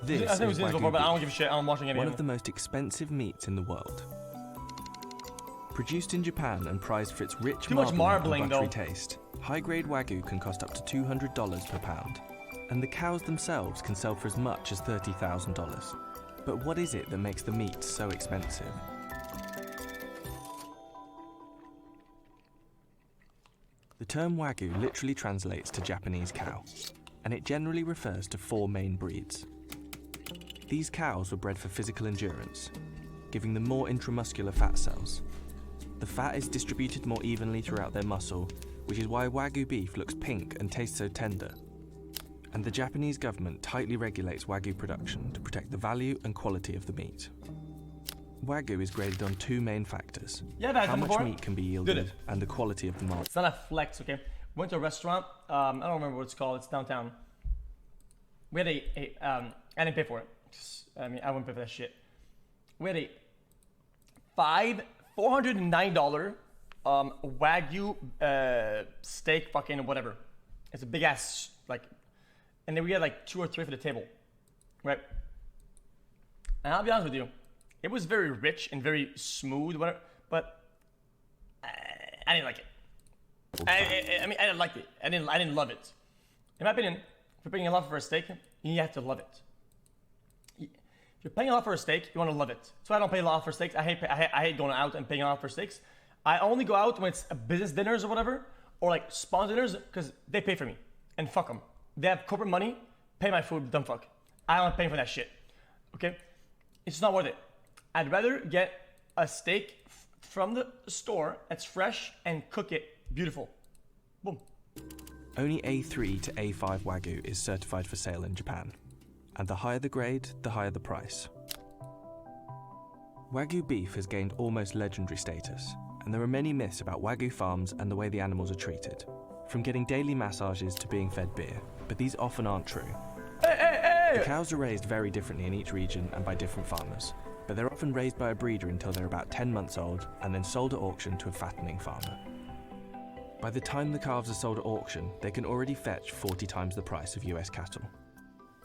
This I think is we've seen this Wagyu before, but I don't beef, give a shit. I'm watching any one of of the them. most expensive meats in the world. Produced in Japan and prized for its rich Too much marbling, and buttery though. taste, high-grade Wagyu can cost up to $200 per pound. And the cows themselves can sell for as much as $30,000. But what is it that makes the meat so expensive? The term Wagyu literally translates to Japanese cow, and it generally refers to 4 main breeds. These cows were bred for physical endurance, giving them more intramuscular fat cells. The fat is distributed more evenly throughout their muscle, which is why Wagyu beef looks pink and tastes so tender. And the Japanese government tightly regulates Wagyu production to protect the value and quality of the meat. Wagyu is graded on 2 main factors: Yeah, I've had how them much before. meat can be yielded and the quality of the market. It's not a flex, okay? Went to a restaurant. I don't remember what it's called. It's downtown. We had I didn't pay for it. I mean, I wouldn't pay for that shit. We had a $409 Wagyu steak, fucking whatever. It's a big ass like, and then we had like 2 or 3 for the table, right? And I'll be honest with you, it was very rich and very smooth, whatever, but I didn't like it. I mean, I didn't like it. I didn't love it. In my opinion, if you're paying a lot for a steak, you have to love it. If you're paying a lot for a steak, you want to love it. So I don't pay a lot for steaks. I hate going out and paying a lot for steaks. I only go out when it's business dinners or whatever, or like sponsor dinners, because they pay for me. And fuck them. They have corporate money, pay my food, dumb fuck. I don't pay for that shit. Okay? It's not worth it. I'd rather get a steak from the store that's fresh and cook it beautiful. Boom. Only A3 to A5 Wagyu is certified for sale in Japan, and the higher the grade, the higher the price. Wagyu beef has gained almost legendary status, and there are many myths about Wagyu farms and the way the animals are treated, from getting daily massages to being fed beer, but these often aren't true. The cows are raised very differently in each region and by different farmers, but they're often raised by a breeder until they're about 10 months old and then sold at auction to a fattening farmer. By the time the calves are sold at auction, they can already fetch 40 times the price of US cattle.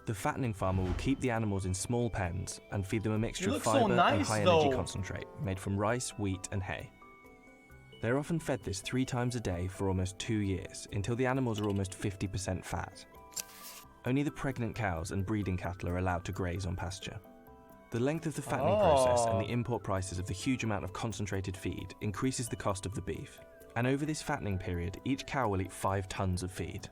The fattening farmer will keep the animals in small pens and feed them a mixture of fiber and high-energy concentrate made from rice, wheat, and hay. They're often fed this 3 times a day for almost 2 years, until the animals are almost 50% fat. Only the pregnant cows and breeding cattle are allowed to graze on pasture. The length of the fattening process and the import prices of the huge amount of concentrated feed increases the cost of the beef. And over this fattening period, each cow will eat 5 tons of feed.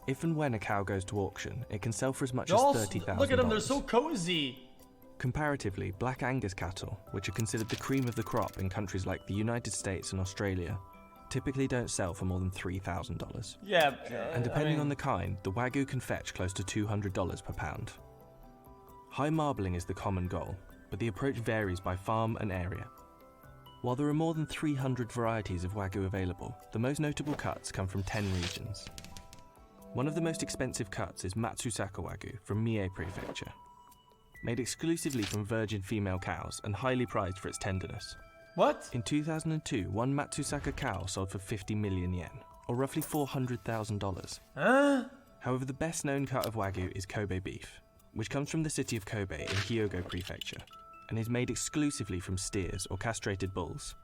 If and when a cow goes to auction, it can sell for as much as $30,000. Look at them, they're so cozy. Comparatively, Black Angus cattle, which are considered the cream of the crop in countries like the United States and Australia, typically don't sell for more than $3,000. Yeah. And depending on the kind, the Wagyu can fetch close to $200 per pound. High marbling is the common goal, but the approach varies by farm and area. While there are more than 300 varieties of Wagyu available, the most notable cuts come from 10 regions. One of the most expensive cuts is Matsusaka Wagyu from Mie Prefecture. Made exclusively from virgin female cows and highly prized for its tenderness. What? In 2002, one Matsusaka cow sold for 50 million yen, or roughly $400,000. Huh? However, the best known cut of Wagyu is Kobe beef, which comes from the city of Kobe in Hyogo Prefecture, and is made exclusively from steers or castrated bulls.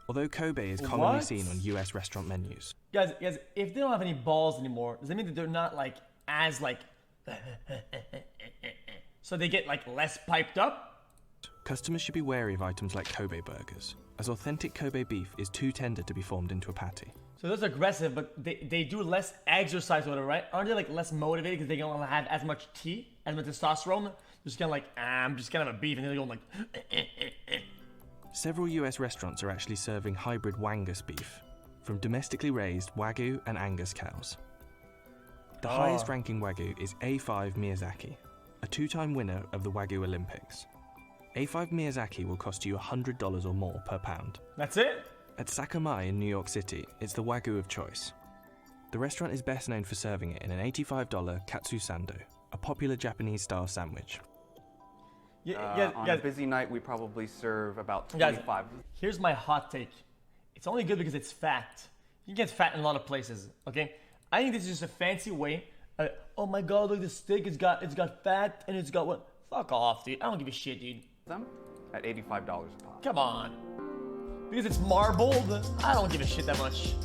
Although Kobe is commonly seen on US restaurant menus. Guys, if they don't have any balls anymore, does that mean that they're not like as like so they get like less piped up? Customers should be wary of items like Kobe burgers, as authentic Kobe beef is too tender to be formed into a patty. So those are aggressive, but they do less exercise or whatever, right? Aren't they like less motivated because they don't have as much T, as much testosterone? They're just kind of like, I'm just gonna have a beef, and they're going like. Several US restaurants are actually serving hybrid Wangus beef from domestically raised Wagyu and Angus cows. The highest ranking Wagyu is A5 Miyazaki, a 2-time winner of the Wagyu Olympics. A5 Miyazaki will cost you $100 or more per pound. That's it? At Sakamai in New York City, it's the Wagyu of choice. The restaurant is best known for serving it in an $85 katsu sando, a popular Japanese-style sandwich. On a busy night, we probably serve about 25. Guys, here's my hot take. It's only good because it's fat. You can get fat in a lot of places, okay? I think this is just a fancy way Oh my god, look, the steak, it's got fat and it's got what? Fuck off, dude. I don't give a shit, dude. Them at $85 a pop. Come on. Because it's marbled, I don't give a shit that much.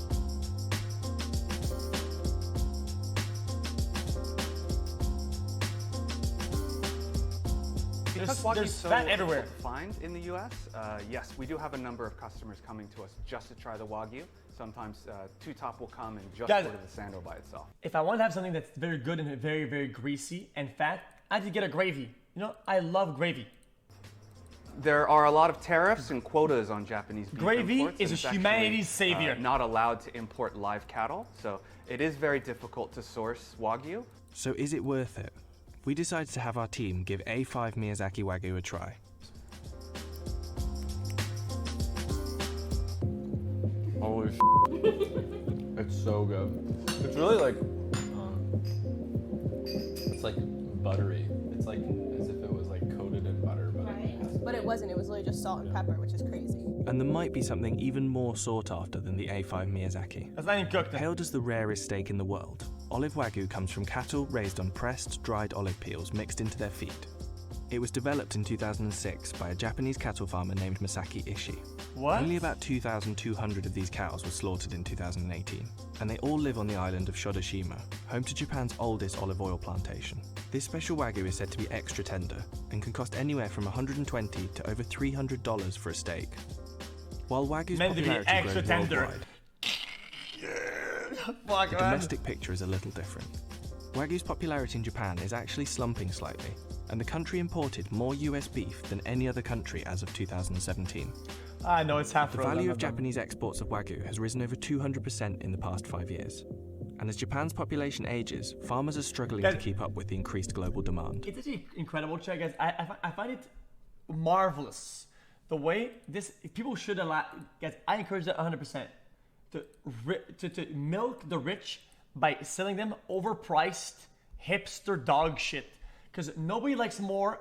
Because Wagyu's there's so fat everywhere. difficult to find in the U.S., yes, we do have a number of customers coming to us just to try the Wagyu. Sometimes Two Top will come and just Guys, order the sando by itself. If I want to have something that's very good and very, very greasy and fat, I have to get a gravy. You know, I love gravy. There are a lot of tariffs and quotas on Japanese beef Gravy imports, is and it's humanity's actually, savior. Not allowed to import live cattle, so it is very difficult to source Wagyu. So is it worth it? We decided to have our team give A5 Miyazaki Wagyu a try. Holy it's so good. It's really like, it's like buttery. It's like as if it was like coated in butter, but But it wasn't, it was literally just salt and pepper, which is crazy. And there might be something even more sought after than the A5 Miyazaki. That's not even cooked. Hailed as the rarest steak in the world, olive Wagyu comes from cattle raised on pressed, dried olive peels mixed into their feed. It was developed in 2006 by a Japanese cattle farmer named Masaki Ishii. What? Only about 2,200 of these cows were slaughtered in 2018, and they all live on the island of Shodoshima, home to Japan's oldest olive oil plantation. This special Wagyu is said to be extra tender and can cost anywhere from $120 to over $300 for a steak. While Wagyu's Meant to be popularity extra grows tender. worldwide, Fuck, the man. domestic picture is a little different. Wagyu's popularity in Japan is actually slumping slightly, and the country imported more US beef than any other country as of 2017. I know it's half The frozen. value of Japanese exports of Wagyu has risen over 200% in the past 5 years. And as Japan's population ages, farmers are struggling to keep up with the increased global demand. It's actually incredible, Chad, guys. I find it marvelous. The way this, people should allow, guys, I encourage that 100%. To milk the rich by selling them overpriced hipster dog shit. Because nobody likes more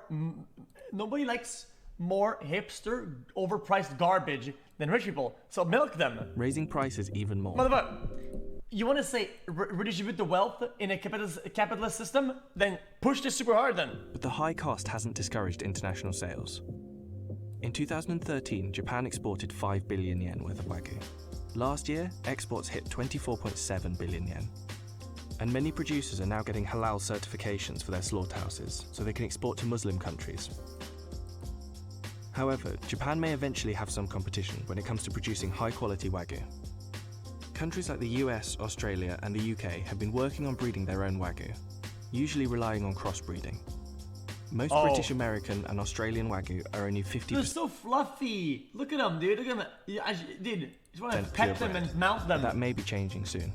hipster overpriced garbage than rich people. So milk them. Raising prices even more. Motherfucker, you want to say redistribute the wealth in a capitalist system? Then push this super hard then. But the high cost hasn't discouraged international sales. In 2013, Japan exported 5 billion yen worth of Wagyu. Last year, exports hit 24.7 billion yen. And many producers are now getting halal certifications for their slaughterhouses, so they can export to Muslim countries. However, Japan may eventually have some competition when it comes to producing high-quality Wagyu. Countries like the US, Australia, and the UK have been working on breeding their own Wagyu, usually relying on crossbreeding. Most British, American, and Australian Wagyu are only 50%. They're so fluffy. Look at them, dude. Look at them. Dude, you just want to pet them purebred. and mount them. That may be changing soon.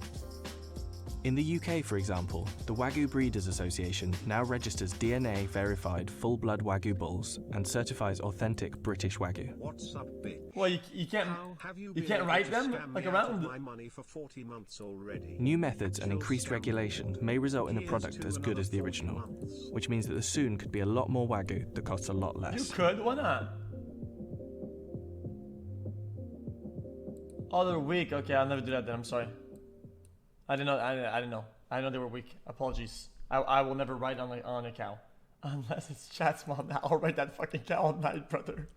In the UK, for example, the Wagyu Breeders Association now registers DNA-verified full-blood Wagyu bulls and certifies authentic British Wagyu. What's up, bitch? Well, you can't. You can't write them like around. My money for 40 months already. New methods and increased regulation may result in a product as good as the original, which means that there soon could be a lot more Wagyu that costs a lot You less. could. Why not? Oh, they're weak. Okay, I'll never do that then. I'm sorry. I didn't know. I didn't know. I know they were weak. Apologies. I will never write on a cow. Unless it's chat small. I'll write that fucking cow all night, brother.